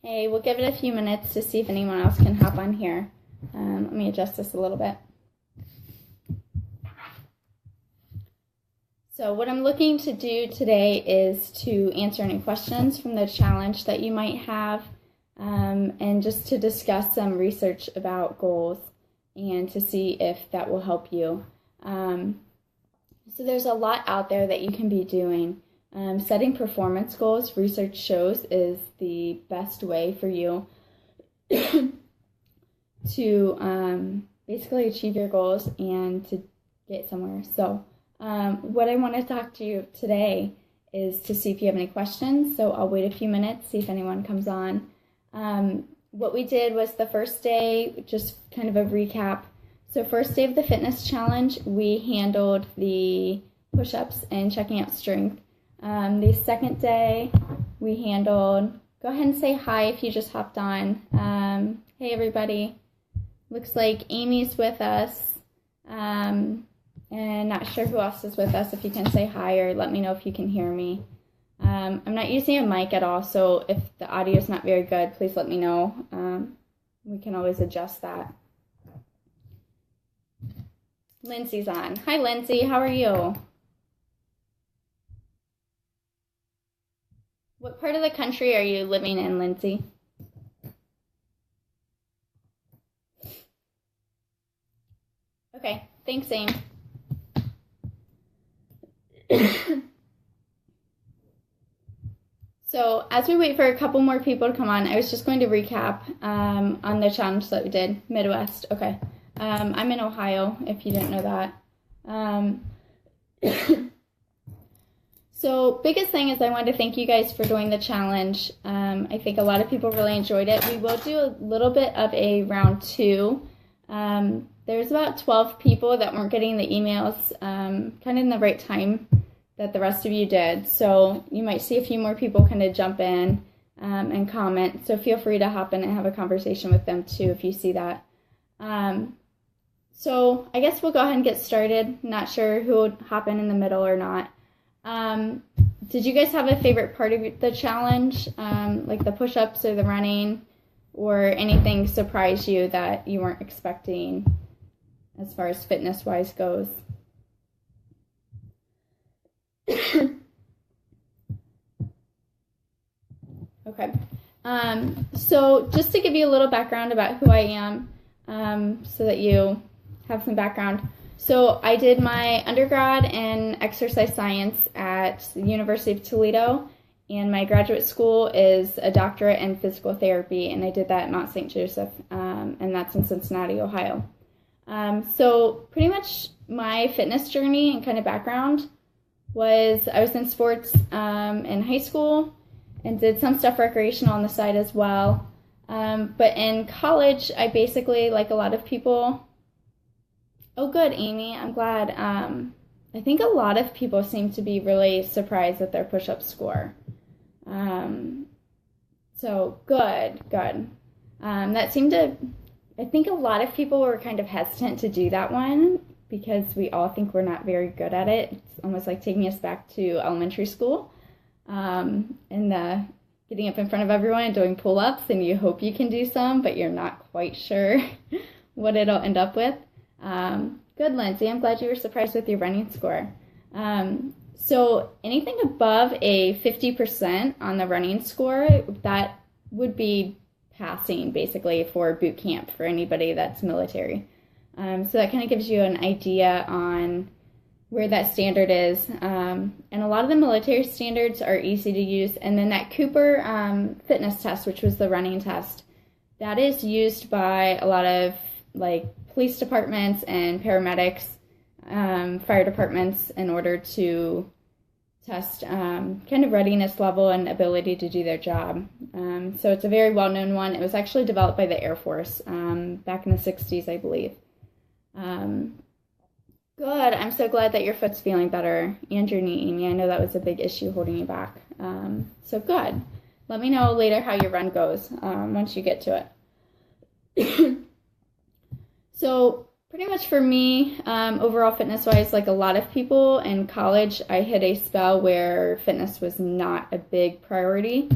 Hey, we'll give it a few minutes to see if anyone else can hop on here. Let me adjust this a little bit. So what I'm looking to do today is to answer any questions from the challenge that you might have, and just to discuss some research about goals and to see if that will help you. So there's a lot out there that you can be doing. Setting performance goals, research shows, is the best way for you to basically achieve your goals and to get somewhere. So what I want to talk to you today is to see if you have any questions. So I'll wait a few minutes, see if anyone comes on. What we did was the first day, just kind of a recap. So first day of the fitness challenge, we handled the push-ups and checking out strength. The second day, we handled, go ahead and say hi if you just hopped on. Hey everybody, looks like Amy's with us, and not sure who else is with us. If you can say hi or let me know if you can hear me. I'm not using a mic at all, so if the audio is not very good, please let me know. We can always adjust that. Lindsay's on. Hi Lindsay, how are you? What part of the country are you living in, Lindsay? Okay, thanks, Aim. So as we wait for a couple more people to come on, I was just going to recap on the challenge that we did, Midwest. Okay, I'm in Ohio, if you didn't know that. So biggest thing is I wanted to thank you guys for doing the challenge. I think a lot of people really enjoyed it. We will do a little bit of a round two. There's about 12 people that weren't getting the emails kind of in the right time that the rest of you did. So you might see a few more people kind of jump in and comment. So feel free to hop in and have a conversation with them too if you see that. So I guess we'll go ahead and get started. Not sure who would hop in the middle or not. Did you guys have a favorite part of the challenge, like the push-ups or the running, or anything surprise you that you weren't expecting as far as fitness-wise goes? Okay, so just to give you a little background about who I am, so that you have some background. So I did my undergrad in exercise science at the University of Toledo, and my graduate school is a doctorate in physical therapy, and I did that at Mount St. Joseph, and that's in Cincinnati, Ohio. So pretty much my fitness journey and kind of background was I was in sports in high school and did some stuff recreational on the side as well. But in college, I basically, like a lot of people, oh, good, Amy. I'm glad. I think a lot of people seem to be really surprised at their push-up score. So good. That seemed to, I think a lot of people were kind of hesitant to do that one because we all think we're not very good at it. It's almost like taking us back to elementary school, and getting up in front of everyone and doing pull-ups, and you hope you can do some, but you're not quite sure what it'll end up with. Good, Lindsay. I'm glad you were surprised with your running score. So anything above a 50% on the running score, that would be passing basically for boot camp for anybody that's military. So that kind of gives you an idea on where that standard is. And a lot of the military standards are easy to use. And then that Cooper fitness test, which was the running test, that is used by a lot of like police departments and paramedics, fire departments, in order to test kind of readiness level and ability to do their job. So it's a very well-known one. It was actually developed by the Air Force back in the 60s, I believe. Good. I'm so glad that your foot's feeling better and your knee, Amy. I know that was a big issue holding you back. So good. Let me know later how your run goes once you get to it. So pretty much for me, overall fitness-wise, like a lot of people in college, I hit a spell where fitness was not a big priority.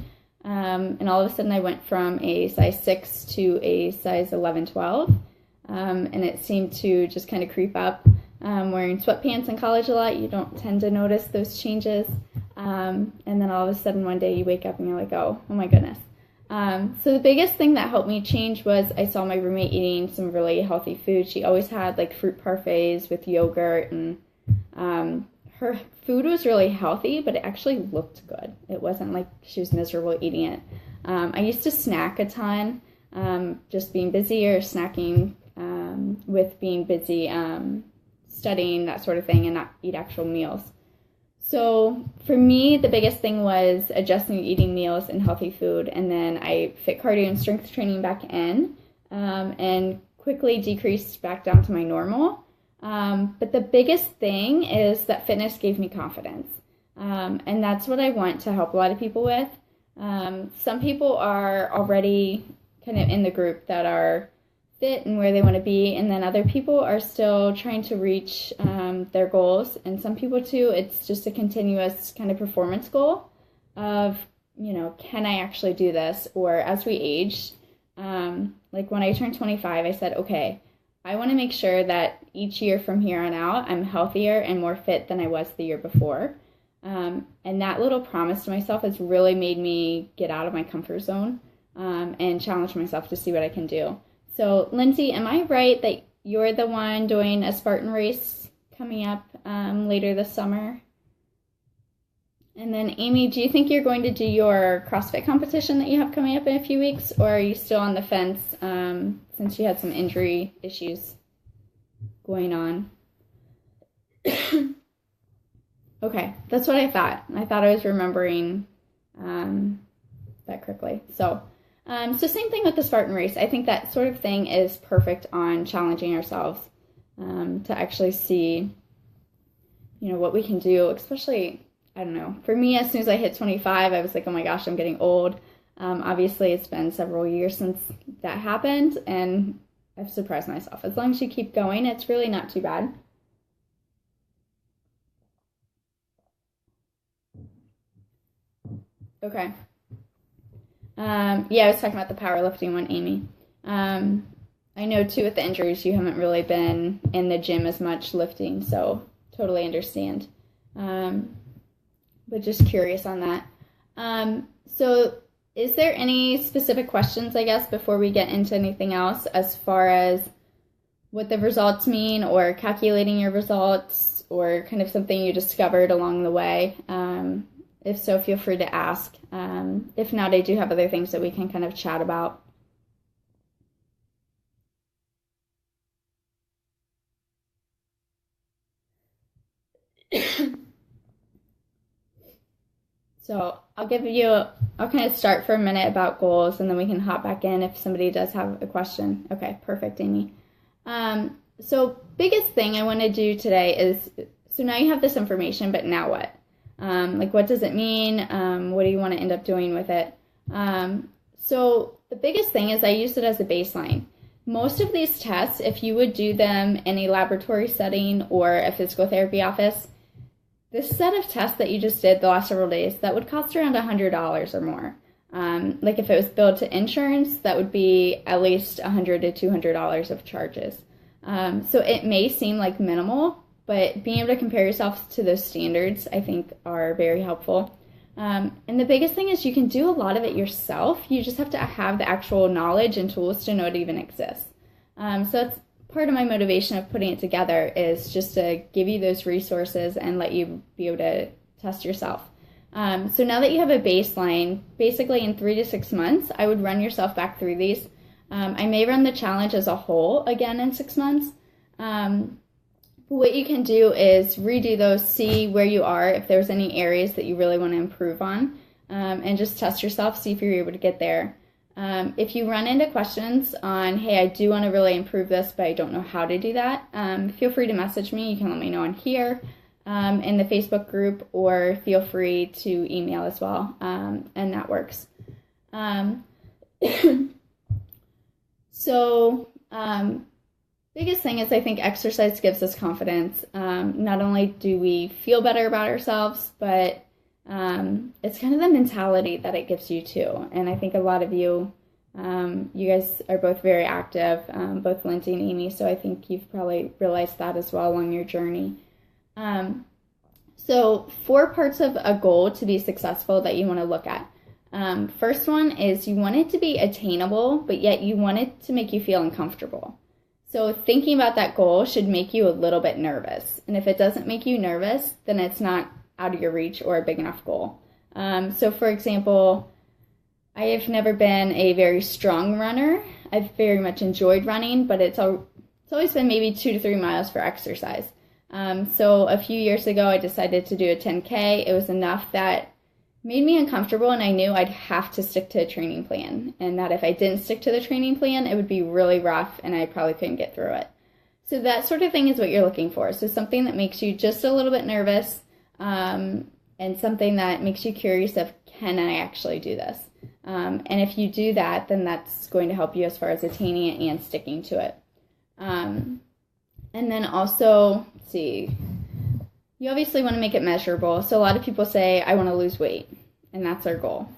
And all of a sudden I went from a size 6 to a size 11, 12. And it seemed to just kind of creep up. Wearing sweatpants in college a lot, you don't tend to notice those changes. And then all of a sudden one day you wake up and you're like, oh my goodness. So the biggest thing that helped me change was I saw my roommate eating some really healthy food. She always had like fruit parfaits with yogurt, and her food was really healthy, but it actually looked good. It wasn't like she was miserable eating it. I used to snack a ton, just being busy or snacking with being busy studying, that sort of thing, and not eat actual meals. So for me, the biggest thing was adjusting eating meals and healthy food, and then I fit cardio and strength training back in, and quickly decreased back down to my normal. But the biggest thing is that fitness gave me confidence, and that's what I want to help a lot of people with. Some people are already kind of in the group that are fit and where they want to be, and then other people are still trying to reach their goals, and some people too, it's just a continuous kind of performance goal of, can I actually do this? Or as we age, like when I turned 25, I said, okay, I want to make sure that each year from here on out, I'm healthier and more fit than I was the year before. And that little promise to myself has really made me get out of my comfort zone and challenge myself to see what I can do. So, Lindsay, am I right that you're the one doing a Spartan race coming up later this summer? And then, Amy, do you think you're going to do your CrossFit competition that you have coming up in a few weeks, or are you still on the fence since you had some injury issues going on? Okay, that's what I thought. I thought I was remembering that correctly. So same thing with the Spartan race. I think that sort of thing is perfect on challenging ourselves to actually see, what we can do, especially, I don't know, for me, as soon as I hit 25, I was like, oh my gosh, I'm getting old. Obviously, it's been several years since that happened, and I've surprised myself. As long as you keep going, it's really not too bad. Okay. Yeah, I was talking about the powerlifting one, Amy. I know too with the injuries, you haven't really been in the gym as much lifting, so totally understand. But just curious on that. So is there any specific questions, I guess, before we get into anything else as far as what the results mean, or calculating your results, or kind of something you discovered along the way? If so, feel free to ask. If not, I do have other things that we can kind of chat about. So I'll kind of start for a minute about goals, and then we can hop back in if somebody does have a question. Okay, perfect, Amy. So biggest thing I want to do today is, so now you have this information, but now what? Like, what does it mean? What do you want to end up doing with it? So the biggest thing is I use it as a baseline. Most of these tests, if you would do them in a laboratory setting or a physical therapy office, this set of tests that you just did the last several days, that would cost around $100 or more. Like if it was billed to insurance, that would be at least $100 to $200 of charges. So it may seem like minimal, but being able to compare yourself to those standards, I think, are very helpful. And the biggest thing is you can do a lot of it yourself. You just have to have the actual knowledge and tools to know it even exists. So that's part of my motivation of putting it together, is just to give you those resources and let you be able to test yourself. So now that you have a baseline, basically in 3 to 6 months, I would run yourself back through these. I may run the challenge as a whole again in 6 months. What you can do is redo those, see where you are, if there's any areas that you really want to improve on, and just test yourself, see if you're able to get there. If you run into questions on, hey, I do want to really improve this, but I don't know how to do that, feel free to message me. You can let me know on here in the Facebook group, or feel free to email as well, and that works. Biggest thing is, I think exercise gives us confidence. Not only do we feel better about ourselves, but it's kind of the mentality that it gives you too. And I think a lot of you, you guys are both very active, both Lindsay and Amy, so I think you've probably realized that as well along your journey. So 4 parts of a goal to be successful that you want to look at. First one is you want it to be attainable, but yet you want it to make you feel uncomfortable. So thinking about that goal should make you a little bit nervous. And if it doesn't make you nervous, then it's not out of your reach or a big enough goal. So for example, I have never been a very strong runner. I've very much enjoyed running, but it's always been maybe 2 to 3 miles for exercise. So a few years ago, I decided to do a 10K. It was enough that made me uncomfortable, and I knew I'd have to stick to a training plan, and that if I didn't stick to the training plan, it would be really rough and I probably couldn't get through it. So that sort of thing is what you're looking for. So something that makes you just a little bit nervous, and something that makes you curious of, can I actually do this? And if you do that, then that's going to help you as far as attaining it and sticking to it. And then also, let's see, you obviously want to make it measurable. So a lot of people say, I want to lose weight, and that's our goal.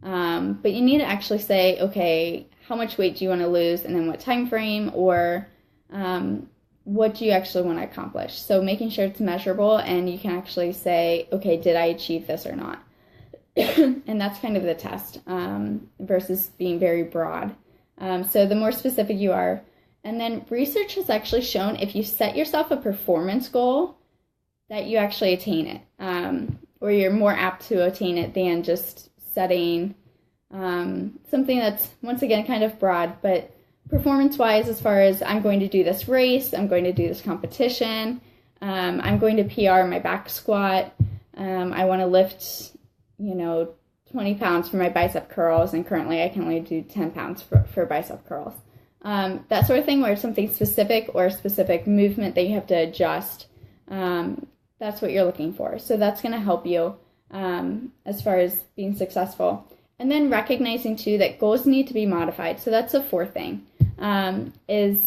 But you need to actually say, okay, how much weight do you want to lose, and then what time frame, or what do you actually want to accomplish? So making sure it's measurable, and you can actually say, okay, did I achieve this or not? And that's kind of the test, versus being very broad. So the more specific you are. And then research has actually shown if you set yourself a performance goal, that you actually attain it, or you're more apt to attain it than just setting something that's, once again, kind of broad, but performance-wise, as far as I'm going to do this race, I'm going to do this competition, I'm going to PR my back squat, I want to lift, 20 pounds for my bicep curls, and currently I can only do 10 pounds for bicep curls. That sort of thing, where it's something specific or a specific movement that you have to adjust. That's what you're looking for. So that's going to help you as far as being successful. And then recognizing, too, that goals need to be modified. So that's the 4th thing, is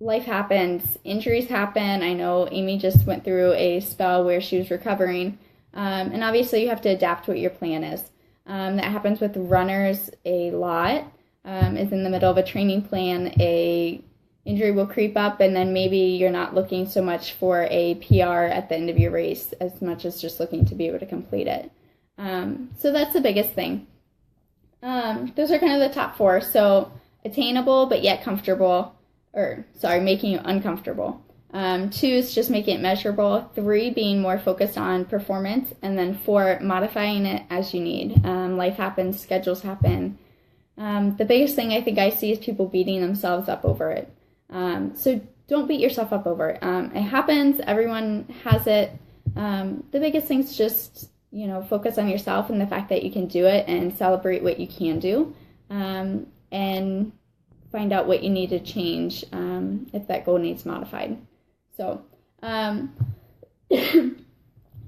life happens. Injuries happen. I know Amy just went through a spell where she was recovering. And obviously you have to adapt what your plan is. That happens with runners a lot. Is in the middle of a training plan, a injury will creep up, and then maybe you're not looking so much for a PR at the end of your race as much as just looking to be able to complete it. So that's the biggest thing. Those are kind of the top 4. So attainable but yet comfortable, making you uncomfortable. 2 is just making it measurable. 3 being more focused on performance, and then 4 modifying it as you need. Life happens, schedules happen. The biggest thing I think I see is people beating themselves up over it. So don't beat yourself up over it. It happens. Everyone has it. The biggest thing is just, focus on yourself and the fact that you can do it, and celebrate what you can do, and find out what you need to change if that goal needs modified. So, so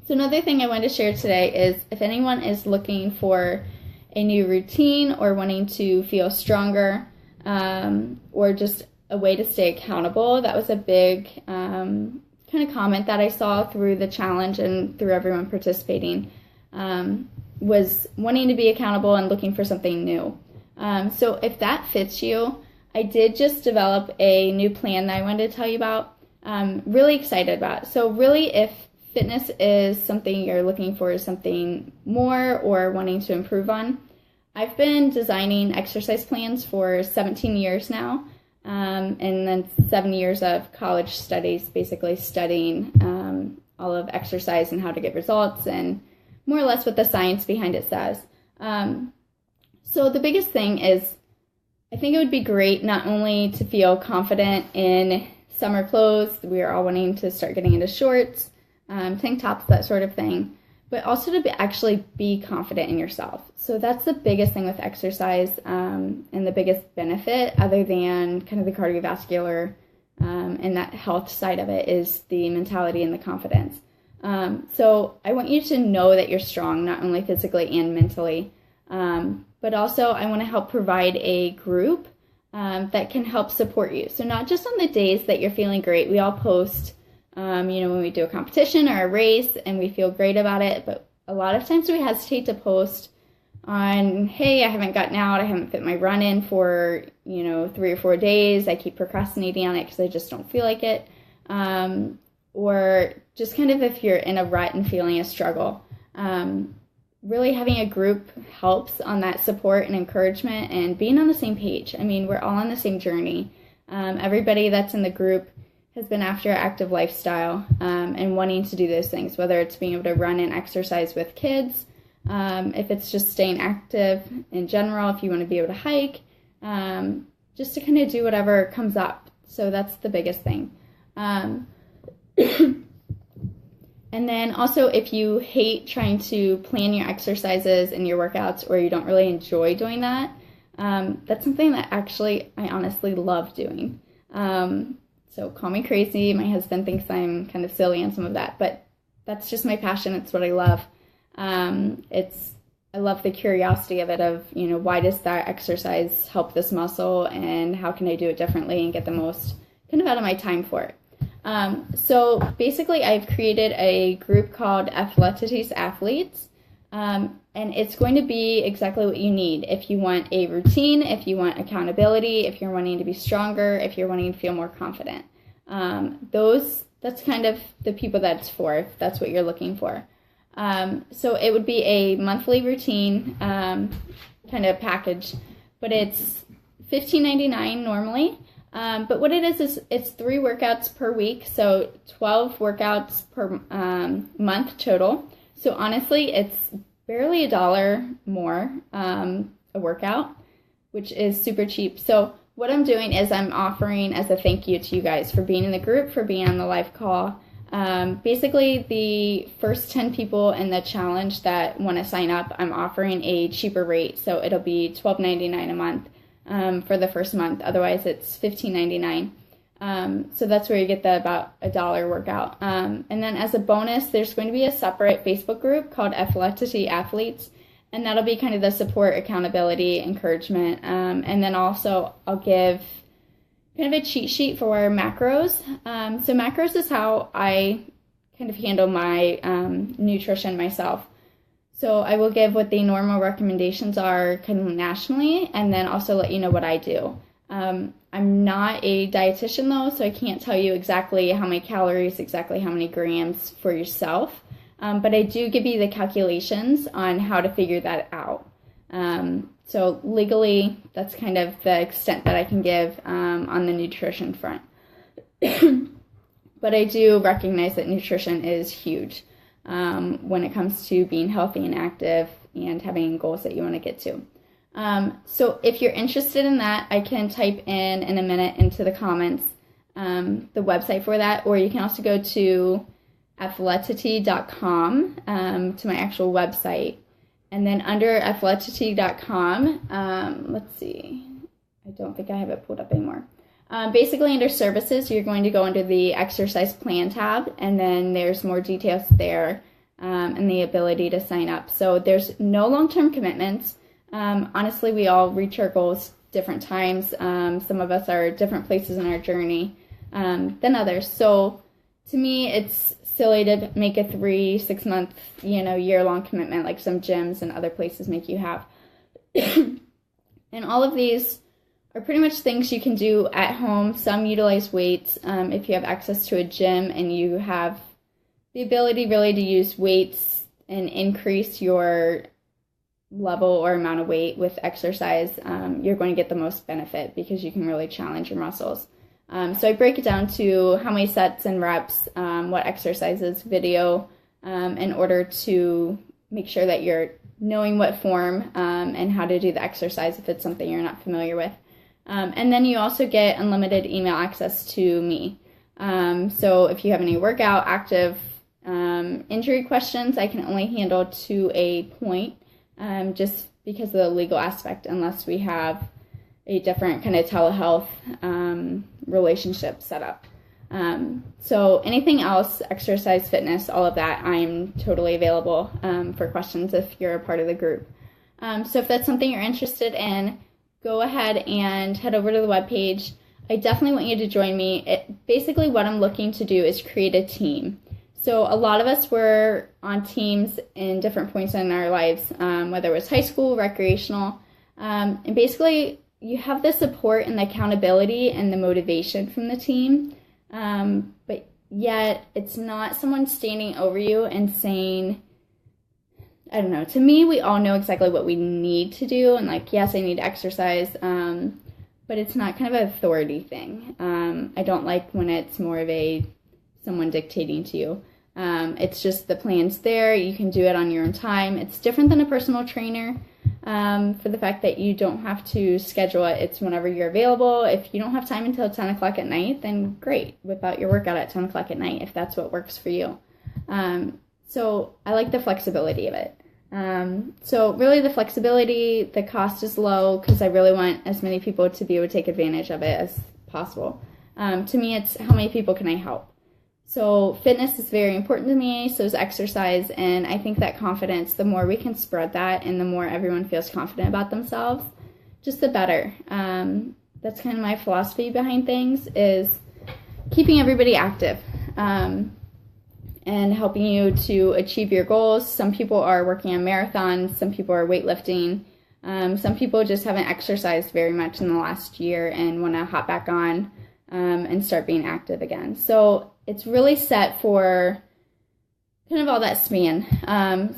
another thing I wanted to share today is if anyone is looking for a new routine or wanting to feel stronger, or just a way to stay accountable, that was a big kind of comment that I saw through the challenge and through everyone participating, was wanting to be accountable and looking for something new. So if that fits you, I did just develop a new plan that I wanted to tell you about. Really excited about. So really, if fitness is something you're looking for, something more or wanting to improve on, I've been designing exercise plans for 17 years now, and then 7 years of college studies, basically studying all of exercise and how to get results and more or less what the science behind it says. So the biggest thing is, I think it would be great not only to feel confident in summer clothes, we are all wanting to start getting into shorts, tank tops, that sort of thing, but also to actually be confident in yourself. So that's the biggest thing with exercise, and the biggest benefit, other than kind of the cardiovascular and that health side of it, is the mentality and the confidence. So I want you to know that you're strong, not only physically and mentally, but also I want to help provide a group that can help support you. So not just on the days that you're feeling great. We all post, when we do a competition or a race and we feel great about it, but a lot of times we hesitate to post on, hey, I haven't gotten out, I haven't fit my run in for, 3 or 4 days, I keep procrastinating on it because I just don't feel like it. Or just kind of if you're in a rut and feeling a struggle. Really having a group helps on that support and encouragement and being on the same page. I mean, we're all on the same journey. Everybody that's in the group has been after an active lifestyle and wanting to do those things, whether it's being able to run and exercise with kids, if it's just staying active in general, if you want to be able to hike, just to kind of do whatever comes up. So that's the biggest thing. And then also, if you hate trying to plan your exercises and your workouts, or you don't really enjoy doing that, that's something that actually I honestly love doing. So call me crazy. My husband thinks I'm kind of silly on some of that, but that's just my passion. It's what I love. I love the curiosity of it, of, why does that exercise help this muscle, and how can I do it differently and get the most kind of out of my time for it. So basically I've created a group called Athletity's Athletes, and it's going to be exactly what you need. If you want a routine, if you want accountability, if you're wanting to be stronger, if you're wanting to feel more confident, that's kind of the people that's for, if that's what you're looking for. So it would be a monthly routine, kind of package, but it's $15.99 normally. But what it is it's 3 workouts per week, so 12 workouts per month total. So honestly, it's barely $1 more a workout, which is super cheap. So what I'm doing is I'm offering as a thank you to you guys for being in the group, for being on the live call. Basically, the first 10 people in the challenge that want to sign up, I'm offering a cheaper rate. So it'll be $12.99 a month. For the first month. Otherwise, it's $15.99. So that's where you get the about $1 workout. And then as a bonus, there's going to be a separate Facebook group called Athletity Athletes, and that'll be kind of the support, accountability, encouragement. And then also I'll give kind of a cheat sheet for macros. So macros is how I kind of handle my nutrition myself. So I will give what the normal recommendations are kind of nationally, and then also let you know what I do. I'm not a dietitian though, so I can't tell you exactly how many calories, exactly how many grams for yourself. But I do give you the calculations on how to figure that out. So legally, that's kind of the extent that I can give on the nutrition front. But I do recognize that nutrition is huge. When it comes to being healthy and active and having goals that you want to get to. So if you're interested in that, I can type in a minute into the comments the website for that, or you can also go to athletity.com to my actual website. And then under athletity.com, let's see, I don't think I have it pulled up anymore. Basically, under services, you're going to go under the exercise plan tab, and then there's more details there and the ability to sign up. So there's no long-term commitments. Honestly, we all reach our goals different times. Some of us are at different places in our journey than others. So to me, it's silly to make a 3-6 month, year-long commitment like some gyms and other places make you have. And all of these are pretty much things you can do at home. Some utilize weights. If you have access to a gym and you have the ability really to use weights and increase your level or amount of weight with exercise, you're going to get the most benefit because you can really challenge your muscles. So I break it down to how many sets and reps, what exercises, video, in order to make sure that you're knowing what form and how to do the exercise if it's something you're not familiar with. And then you also get unlimited email access to me. So if you have any workout, active, injury questions, I can only handle to a point, just because of the legal aspect, unless we have a different kind of telehealth relationship set up. So anything else, exercise, fitness, all of that, I'm totally available for questions if you're a part of the group. So if that's something you're interested in, go ahead and head over to the webpage. I definitely want you to join me. Basically what I'm looking to do is create a team. So a lot of us were on teams in different points in our lives, whether it was high school, recreational, and basically you have the support and the accountability and the motivation from the team, but yet it's not someone standing over you and saying, I don't know, to me, we all know exactly what we need to do, and like, yes, I need to exercise, but it's not kind of an authority thing. I don't like when it's more of someone dictating to you. It's just the plan's there. You can do it on your own time. It's different than a personal trainer for the fact that you don't have to schedule it. It's whenever you're available. If you don't have time until 10 o'clock at night, then great. Whip out your workout at 10 o'clock at night if that's what works for you. So I like the flexibility of it. So really the flexibility, the cost is low because I really want as many people to be able to take advantage of it as possible. To me, it's how many people can I help? So fitness is very important to me, so is exercise, and I think that confidence, the more we can spread that and the more everyone feels confident about themselves, just the better. That's kind of my philosophy behind things, is keeping everybody active and helping you to achieve your goals. Some people are working on marathons, some people are weightlifting, some people just haven't exercised very much in the last year and want to hop back on and start being active again. So it's really set for kind of all that span.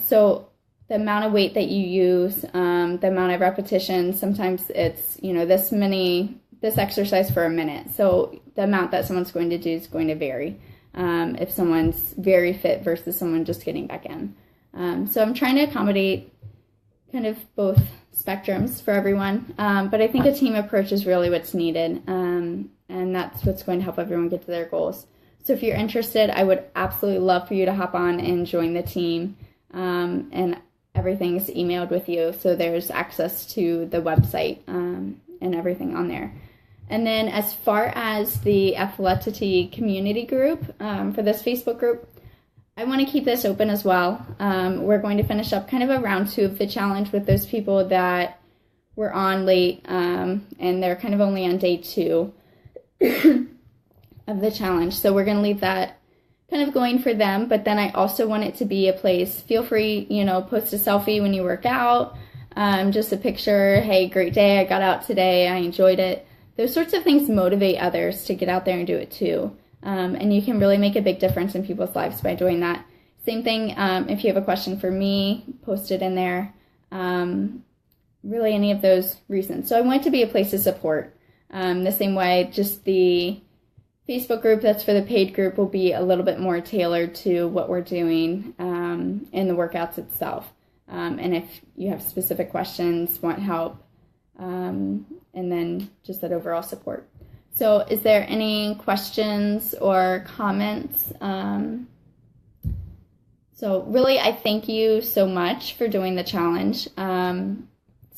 So the amount of weight that you use, the amount of repetitions, sometimes it's, this exercise for a minute. So the amount that someone's going to do is going to vary if someone's very fit versus someone just getting back in. So I'm trying to accommodate kind of both spectrums for everyone. But I think a team approach is really what's needed. And that's what's going to help everyone get to their goals. So if you're interested, I would absolutely love for you to hop on and join the team. And everything's emailed with you. So there's access to the website and everything on there. And then as far as the Athletity community group, for this Facebook group, I want to keep this open as well. We're going to finish up kind of a round 2 of the challenge with those people that were on late, and they're kind of only on day 2 of the challenge. So we're going to leave that kind of going for them, but then I also want it to be a place, feel free, post a selfie when you work out, just a picture, hey, great day, I got out today, I enjoyed it. Those sorts of things motivate others to get out there and do it too. And you can really make a big difference in people's lives by doing that. Same thing, if you have a question for me, post it in there. Really any of those reasons. So I want it to be a place of support. The same way, just the Facebook group that's for the paid group will be a little bit more tailored to what we're doing in the workouts itself. And if you have specific questions, want help, and then just that overall support. So is there any questions or comments? So really, I thank you so much for doing the challenge. Some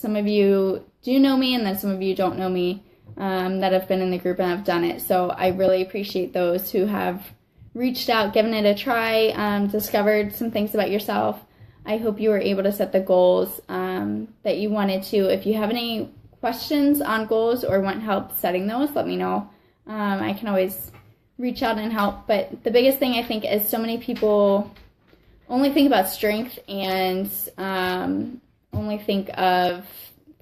of you do know me, and then some of you don't know me that have been in the group and have done it. So I really appreciate those who have reached out, given it a try, discovered some things about yourself. I hope you were able to set the goals that you wanted to. If you have any questions on goals or want help setting those, let me know. I can always reach out and help. But the biggest thing I think is so many people only think about strength and only think of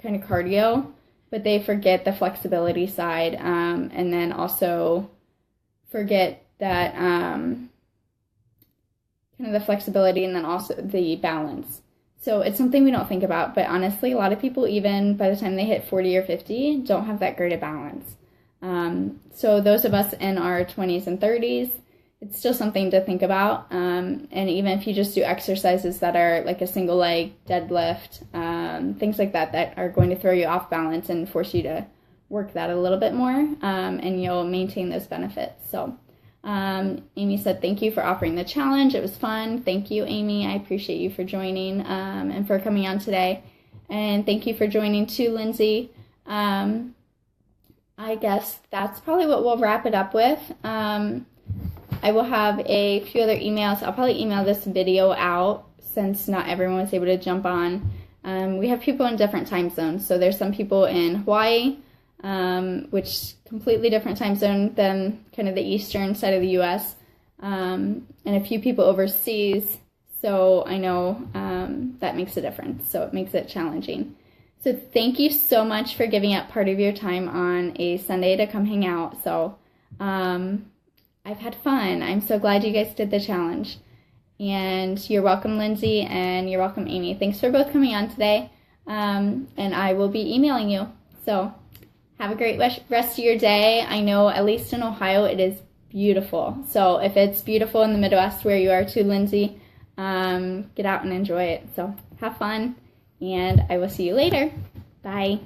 kind of cardio, but they forget the flexibility side, and then also forget that kind of the flexibility and then also the balance. So it's something we don't think about, but honestly, a lot of people, even by the time they hit 40 or 50, don't have that great a balance. So those of us in our 20s and 30s, it's still something to think about. And even if you just do exercises that are like a single leg deadlift, things like that, that are going to throw you off balance and force you to work that a little bit more, and you'll maintain those benefits. So Amy said, thank you for offering the challenge. It was fun. Thank you, Amy. I appreciate you for joining and for coming on today. And thank you for joining too, Lindsay. I guess that's probably what we'll wrap it up with. I will have a few other emails. I'll probably email this video out since not everyone was able to jump on. We have people in different time zones. So there's some people in Hawaii, which completely different time zone than kind of the eastern side of the U.S. and a few people overseas. So I know that makes a difference. So it makes it challenging. So thank you so much for giving up part of your time on a Sunday to come hang out. So I've had fun. I'm so glad you guys did the challenge. And you're welcome, Lindsay, and you're welcome, Amy. Thanks for both coming on today. And I will be emailing you. So have a great rest of your day. I know, at least in Ohio, it is beautiful. So if it's beautiful in the Midwest where you are too, Lindsay, get out and enjoy it. So have fun, and I will see you later. Bye.